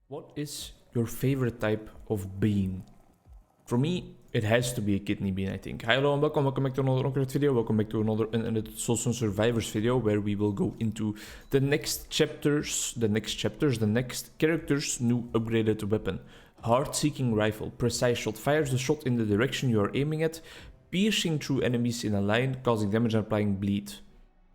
What is your favorite type of bean? For me, it has to be a kidney bean, I think. Hi, hello, and welcome back to another Onkruid video. Welcome back to another Soulstone Survivors video, where we will go into the next chapters, the next character's new upgraded weapon. Heart-seeking rifle, precise shot, fires the shot in the direction you are aiming at, piercing through enemies in a line, causing damage and applying bleed.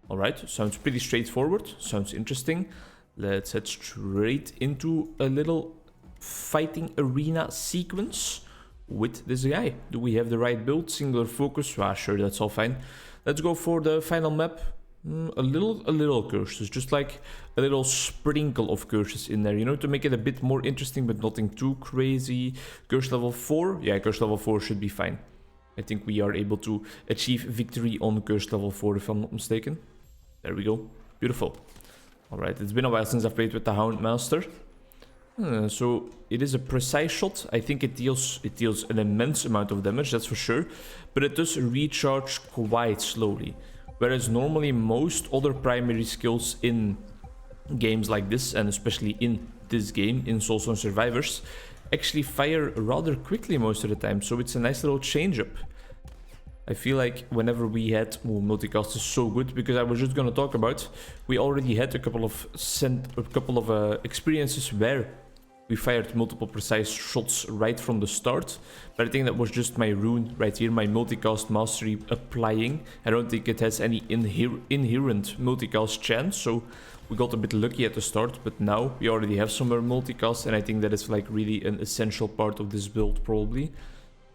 Alright, sounds pretty straightforward, sounds interesting. Let's head straight into a little fighting arena sequence with this guy. Do we have the right build? Singular focus? Ah, sure, that's all fine. Let's go for the final map. A little curses, just like a little sprinkle of curses in there, you know, to make it a bit more interesting, but nothing too crazy. Curse level 4? Yeah, curse level 4 should be fine. I think we are able to achieve victory on curse level 4, if I'm not mistaken. There we go. Beautiful. Alright, it's been a while since I've played with the Houndmaster. So it is a precise shot. I think it deals an immense amount of damage, that's for sure. But it does recharge quite slowly. Whereas normally most other primary skills in games like this, and especially in this game, in Soulstone Survivors, actually fire rather quickly most of the time. So it's a nice little change up. I feel like whenever we had... Oh, multicast is so good, because I was just going to talk about... We already had a couple of experiences where we fired multiple precise shots right from the start. But I think that was just my rune right here, my multicast mastery applying. I don't think it has any inherent multicast chance, so we got a bit lucky at the start. But now we already have some more multicast, and I think that is like really an essential part of this build probably.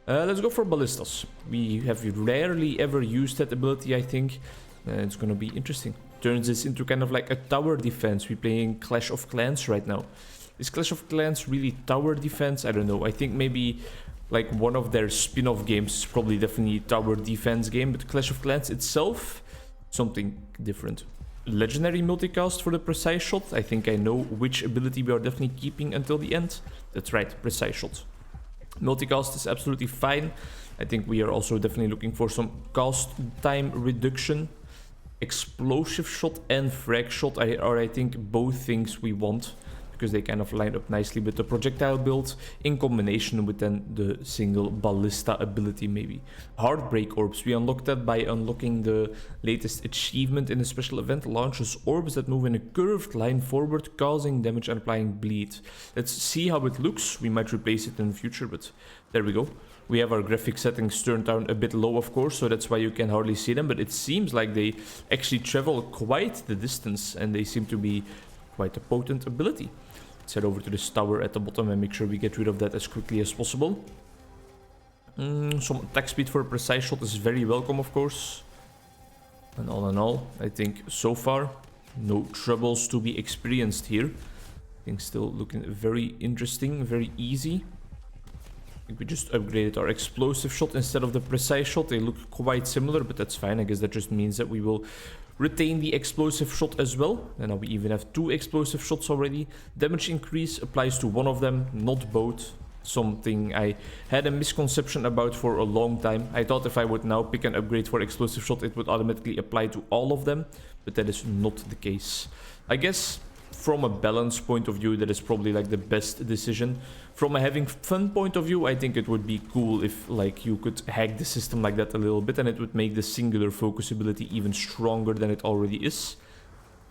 Let's go for ballistas. We have rarely ever used that ability, I think. It's gonna be interesting. Turns this into kind of like a tower defense. We're playing Clash of Clans right now. Is Clash of Clans really tower defense? I don't know. I think maybe like one of their spin-off games is probably definitely tower defense game. But Clash of Clans itself, something different. Legendary multicast for the precise shot. I think I know which ability we are definitely keeping until the end. That's right, precise shot. Multicast is absolutely fine. I think we are also definitely looking for some cast time reduction. Explosive shot and frag shot are I think both things we want, because they kind of line up nicely with the projectile build in combination with then the single ballista ability maybe. Heartbreak orbs, we unlocked that by unlocking the latest achievement in the special event. Launches orbs that move in a curved line forward, causing damage and applying bleed. Let's see how it looks. We might replace it in the future, but there we go. We have our graphic settings turned down a bit low, of course, so that's why you can hardly see them, but it seems like they actually travel quite the distance, and they seem to be quite a potent ability. Let's head over to this tower at the bottom and make sure we get rid of that as quickly as possible. Some attack speed for a precise shot is very welcome, of course. And all in all, I think so far, no troubles to be experienced here. Things still looking very interesting, very easy. I think we just upgraded our explosive shot instead of the precise shot. They look quite similar, but that's fine. I guess that just means that we will retain the explosive shot as well. And now we even have 2 explosive shots already. Damage increase applies to one of them, not both. Something I had a misconception about for a long time. I thought if I would now pick an upgrade for explosive shot, it would automatically apply to all of them, but that is not the case. I guess from a balance point of view, that is probably like the best decision. From a having fun point of view, I think it would be cool if like you could hack the system like that a little bit, and it would make the singular focus ability even stronger than it already is,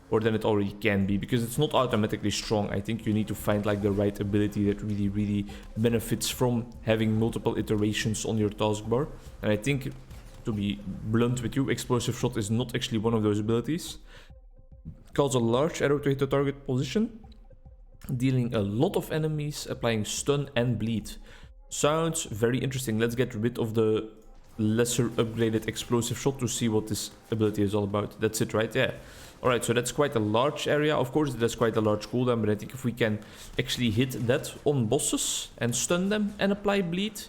or than it already can be, because it's not automatically strong. I think you need to find like the right ability that really benefits from having multiple iterations on your taskbar. And I think, to be blunt with you, explosive shot is not actually one of those abilities. Cause a large arrow to hit the target position, dealing a lot of enemies, applying stun and bleed. Sounds very interesting. Let's get rid of the lesser upgraded explosive shot to see what this ability is all about. That's it, right? Yeah. Alright, so that's quite a large area. Of course, that's quite a large cooldown, but I think if we can actually hit that on bosses and stun them and apply bleed,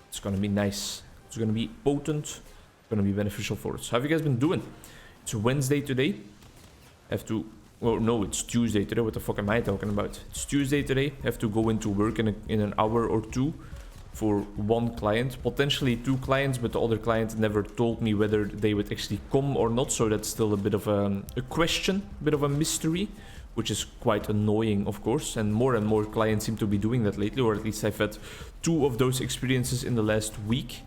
it's gonna be nice. It's gonna be potent. It's gonna be beneficial for us. How have you guys been doing? It's Wednesday today. Well, no, it's Tuesday today. What the fuck am I talking about? It's Tuesday today. I have to go into work in an hour or two for one client, potentially 2 clients, but the other client never told me whether they would actually come or not, so that's still a bit of a question, a bit of a mystery. which is quite annoying, of course, and more clients seem to be doing that lately, or at least I've had 2 of those experiences in the last week,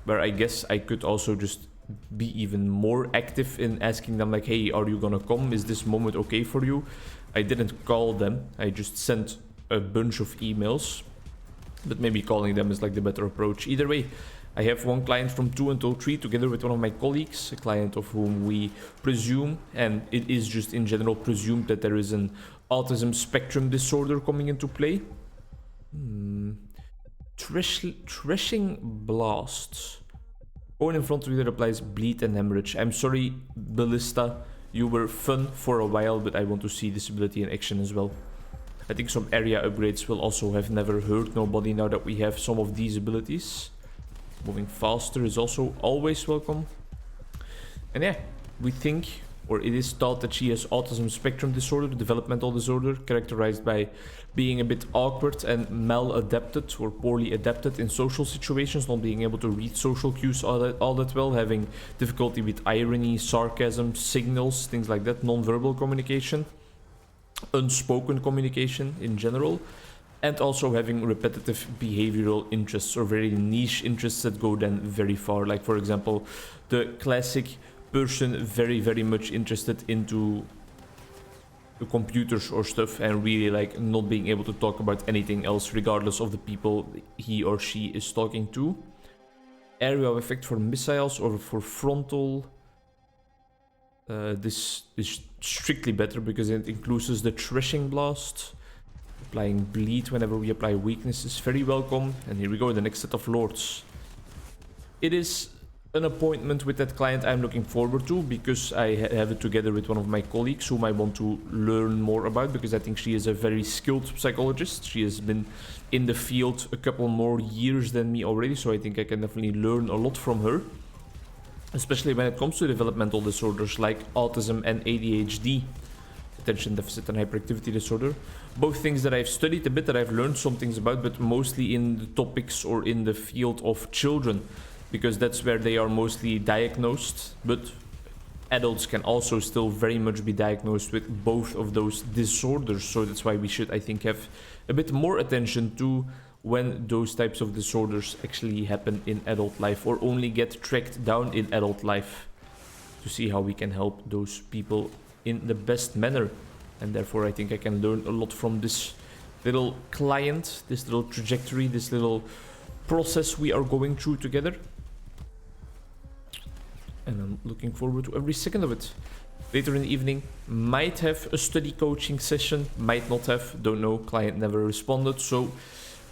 where I guess I could also just be even more active in asking them like, hey, are you gonna come? Is this moment okay for you? I didn't call them, I just sent a bunch of emails, but maybe calling them is like the better approach. Either way, I have one client from 2 until 3 together with one of my colleagues, a client of whom we presume, and it is just in general presumed, that there is an autism spectrum disorder coming into play. Threshing blasts. Going in front of you that applies bleed and hemorrhage. I'm sorry, Ballista, you were fun for a while, but I want to see this ability in action as well. I think some area upgrades will also have never hurt nobody now that we have some of these abilities. Moving faster is also always welcome. And yeah, we think, or it is thought, that she has autism spectrum disorder, developmental disorder, characterized by being a bit awkward and maladapted or poorly adapted in social situations, not being able to read social cues all that well, having difficulty with irony, sarcasm, signals, things like that, non-verbal communication, unspoken communication in general, and also having repetitive behavioral interests or very niche interests that go then very far. Like, for example, the classic person very much interested into the computers or stuff and really like not being able to talk about anything else regardless of the people he or she is talking to. Area of effect for missiles or for frontal. This is strictly better because it includes the threshing blast. Applying bleed whenever we apply weakness is very welcome. And here we go, the next set of lords. It is an appointment with that client I'm looking forward to, because I have it together with one of my colleagues whom I want to learn more about, because I think she is a very skilled psychologist. She has been in the field a couple more years than me already, so I think I can definitely learn a lot from her, especially when it comes to developmental disorders like autism and ADHD, attention deficit and hyperactivity disorder. Both things that I've studied a bit, that I've learned some things about, but mostly in the topics or in the field of children, because that's where they are mostly diagnosed, but adults can also still very much be diagnosed with both of those disorders. So that's why we should, I think, have a bit more attention to when those types of disorders actually happen in adult life, or only get tracked down in adult life, to see how we can help those people in the best manner. And therefore I think I can learn a lot from this little client, this little trajectory, this little process we are going through together. And I'm looking forward to every second of it. Later in the evening, might have a study coaching session, might not have, don't know, client never responded, so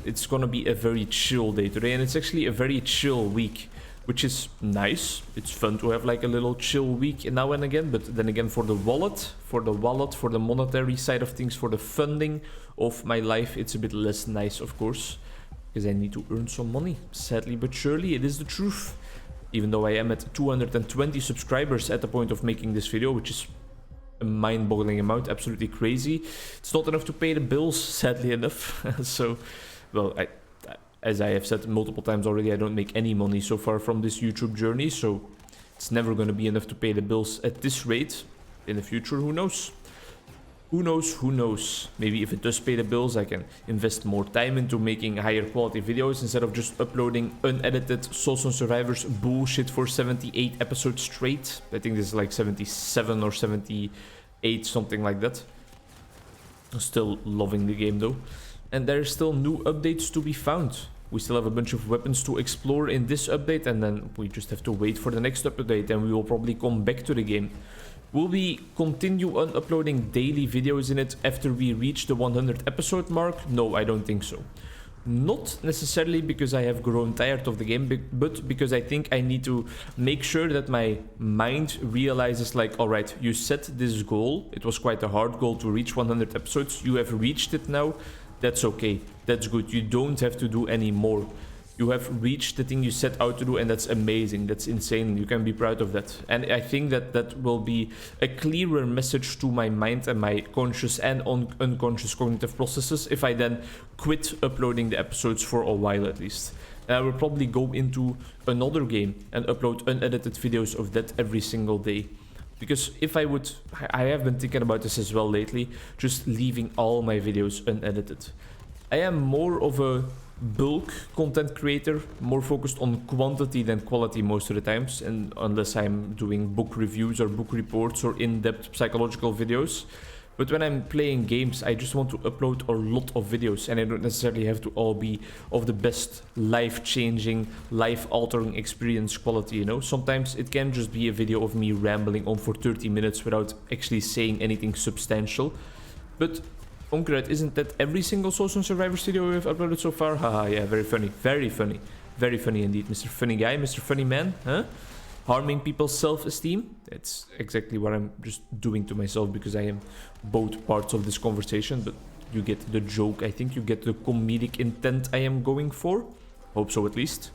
it's gonna be a very chill day today, and it's actually a very chill week, which is nice. It's fun to have like a little chill week now and again, but then again, for the monetary side of things, for the funding of my life, it's a bit less nice, of course, because I need to earn some money. Sadly but surely, it is the truth. Even though I am at 220 subscribers at the point of making this video, which is a mind-boggling amount, absolutely crazy. It's not enough to pay the bills, sadly enough. So, well, as I have said multiple times already, I don't make any money so far from this YouTube journey, so it's never going to be enough to pay the bills at this rate. In the future, who knows? Who knows, who knows? Maybe if it does pay the bills, I can invest more time into making higher quality videos instead of just uploading unedited Soulstone Survivors bullshit for 78 episodes straight. I think this is like 77 or 78, something like that. I'm still loving the game though. And there are still new updates to be found. We still have a bunch of weapons to explore in this update, and then we just have to wait for the next update, and we will probably come back to the game. Will we continue on uploading daily videos in it after we reach the 100 episode mark? No, I don't think so. Not necessarily because I have grown tired of the game, but because I think I need to make sure that my mind realizes like, alright, you set this goal. It was quite a hard goal to reach 100 episodes. You have reached it now. That's okay. That's good. You don't have to do any more. You have reached the thing you set out to do, and that's amazing. That's insane. You can be proud of that. And I think that that will be a clearer message to my mind and my conscious and unconscious cognitive processes if I then quit uploading the episodes for a while at least. And I will probably go into another game and upload unedited videos of that every single day, Because if I would, I have been thinking about this as well lately, just leaving all my videos unedited. I am more of a bulk content creator, more focused on quantity than quality most of the times, and unless I'm doing book reviews or book reports or in-depth psychological videos. But when I'm playing games, I just want to upload a lot of videos, and I don't necessarily have to all be of the best life-changing, life-altering experience quality, you know? Sometimes it can just be a video of me rambling on for 30 minutes without actually saying anything substantial. But Onkruid, isn't that every single Soulstone Survivors video we've uploaded so far? Haha, yeah, very funny. Very funny. Very funny indeed. Mr. Funny Guy, Mr. Funny Man, huh? Harming people's self-esteem. That's exactly what I'm just doing to myself, because I am both parts of this conversation, but you get the joke. I think you get the comedic intent I am going for. Hope so, at least.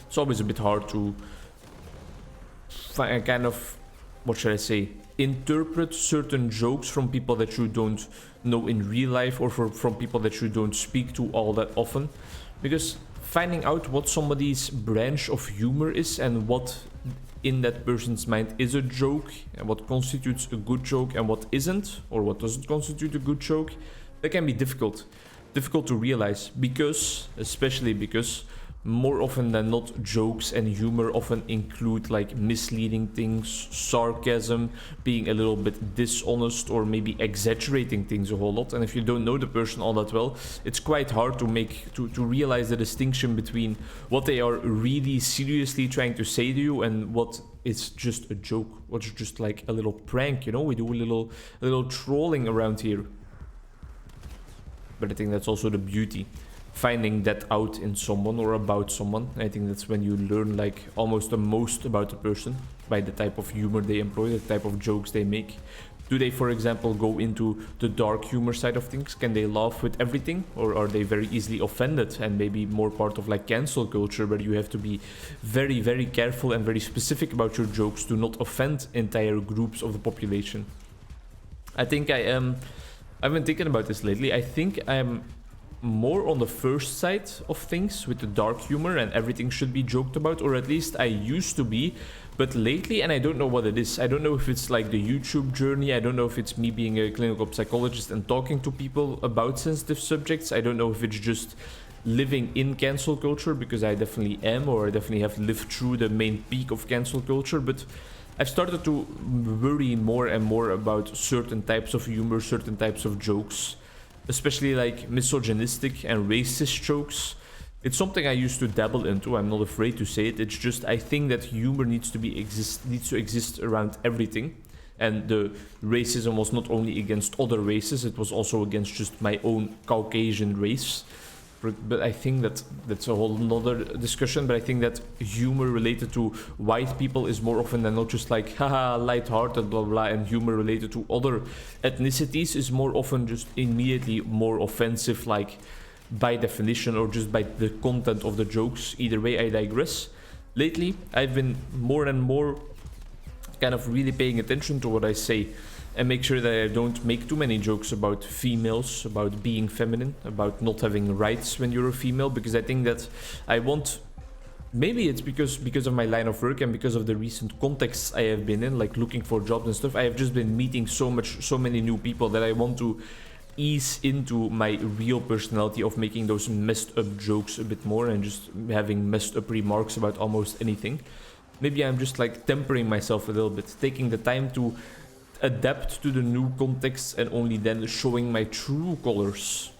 It's always a bit hard to kind of, what should I say, interpret certain jokes from people that you don't know in real life, or from people that you don't speak to all that often, because finding out what somebody's branch of humor is and what in that person's mind is a joke, and what constitutes a good joke and what isn't, or what doesn't constitute a good joke, that can be difficult to realize, because, especially because more often than not, jokes and humor often include like misleading things, sarcasm, being a little bit dishonest, or maybe exaggerating things a whole lot. And if you don't know the person all that well, it's quite hard to realize the distinction between what they are really seriously trying to say to you and what is just a joke, what's just like a little prank, you know? We do a little trolling around here. But I think that's also the beauty, finding that out in someone or about someone. I think that's when you learn like almost the most about the person, by the type of humor they employ, the type of jokes they make. Do they, for example, go into the dark humor side of things? Can they laugh with everything? Or are they very easily offended and maybe more part of like cancel culture, where you have to be very, very careful and very specific about your jokes to not offend entire groups of the population? I think I've been thinking about this lately. I think I'm more on the first side of things with the dark humor, and everything should be joked about, or at least I used to be. But lately, and I don't know what it is, I don't know if it's like the YouTube journey, I don't know if it's me being a clinical psychologist and talking to people about sensitive subjects, I don't know if it's just living in cancel culture, because I definitely am, or I definitely have lived through the main peak of cancel culture, but I've started to worry more and more about certain types of humor, certain types of jokes, especially like misogynistic and racist jokes. It's something I used to dabble into, I'm not afraid to say it. It's just, I think that humor needs to exist around everything. And the racism was not only against other races, it was also against just my own Caucasian race. But I think that's a whole nother discussion. But I think that humor related to white people is more often than not just like, haha, lighthearted, blah, blah. And humor related to other ethnicities is more often just immediately more offensive, like by definition, or just by the content of the jokes. Either way, I digress. Lately, I've been more and more kind of really paying attention to what I say, and make sure that I don't make too many jokes about females, about being feminine, about not having rights when you're a female, because I think that I want, maybe it's because of my line of work and because of the recent contexts I have been in, like looking for jobs and stuff, I have just been meeting so many new people that I want to ease into my real personality of making those messed up jokes a bit more and just having messed up remarks about almost anything. Maybe I'm just like tempering myself a little bit, taking the time to adapt to the new context and only then showing my true colors.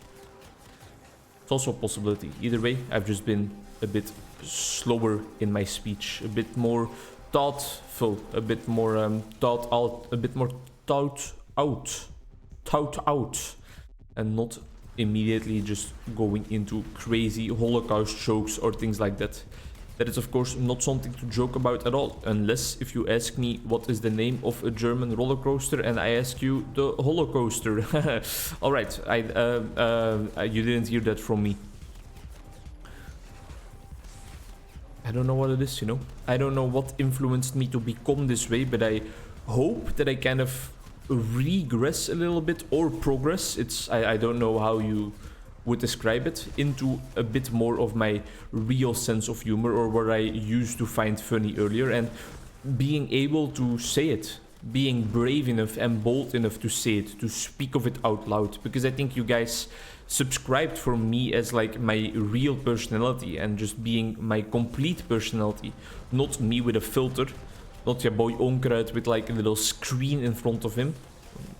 It's also a possibility. Either way, I've just been a bit slower in my speech, a bit more thoughtful, a bit more thought out, and not immediately just going into crazy Holocaust jokes or things like that. That is, of course, not something to joke about at all, unless if you ask me what is the name of a German roller coaster and I ask you the Holocaster. Alright, you didn't hear that from me. I don't know what it is, you know? I don't know what influenced me to become this way, but I hope that I kind of regress a little bit or progress. I don't know how you would describe it, into a bit more of my real sense of humor, or what I used to find funny earlier. And being able to say it, being brave enough and bold enough to say it, to speak of it out loud, because I think you guys subscribed for me as like my real personality and just being my complete personality, not me with a filter, not your boy Onkruid with like a little screen in front of him,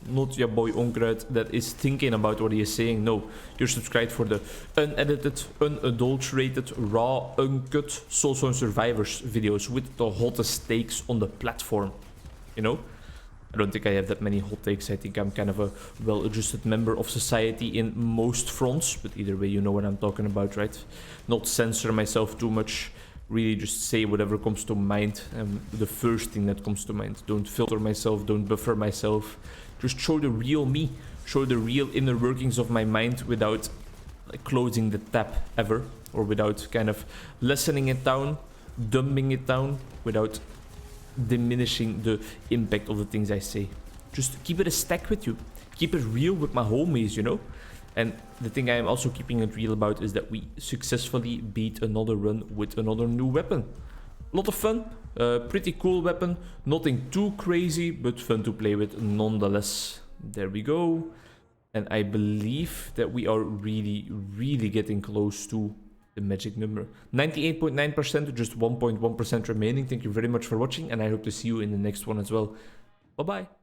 not your boy Onkruid that is thinking about what he is saying. No, you're subscribed for the unedited, unadulterated, raw, uncut Soulstone Survivors videos with the hottest takes on the platform, you know? I don't think I have that many hot takes. I think I'm kind of a well-adjusted member of society in most fronts, but either way, you know what I'm talking about, right? Not censor myself too much, really just say whatever comes to mind, the first thing that comes to mind. Don't filter myself, don't buffer myself, just show the real me, show the real inner workings of my mind without like closing the tap ever, or without kind of lessening it down, dumbing it down, without diminishing the impact of the things I say. Just keep it a stack with you, keep it real with my homies, you know? And the thing I am also keeping it real about is that we successfully beat another run with another new weapon. A lot of fun, pretty cool weapon, nothing too crazy, but fun to play with nonetheless. There we go. And I believe that we are really getting close to the magic number. 98.9%, just 1.1% remaining. Thank you very much for watching, and I hope to see you in the next one as well. Bye-bye.